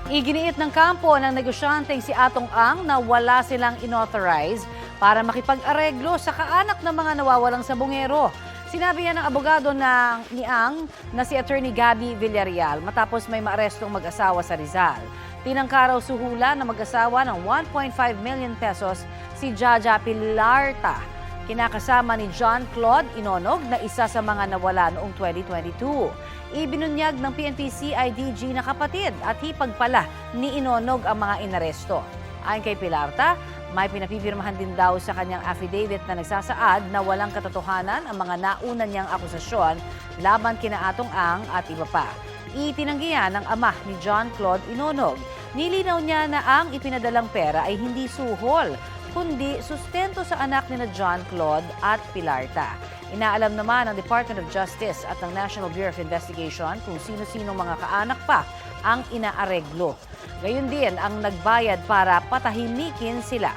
Iginiit ng kampo ng negosyanteng si Atong Ang na wala silang inauthorize para makipag-areglo sa kaanak ng mga nawawalang sabongero. Sinabi yan ng abogado ni Ang na si Attorney Gabby Villarreal matapos may maarestong mag-asawa sa Rizal. Tinangka raw suhula na mag-asawa ng 1.5 million pesos si Jaja Pilarta, kinakasama ni John Claude Inonog na isa sa mga nawala noong 2022. Ibinunyag ng PNP CIDG na kapatid at hipag pala ni Inonog ang mga inaresto. Ayon kay Pilarta, may pinapipirmahan din daw sa kanyang affidavit na nagsasaad na walang katotohanan ang mga nauna niyang akusasyon laban kina Atong Ang at iba pa. Itinanggihan ng ama ni John Claude Inonog. Nilinaw niya na ang ipinadalang pera ay hindi suhol, kundi sustento sa anak ni na John Claude at Pilarta. Inaalam naman ng Department of Justice at ng National Bureau of Investigation kung sino-sino mga kaanak pa ang inaareglo. Gayon din ang nagbayad para patahimikin sila.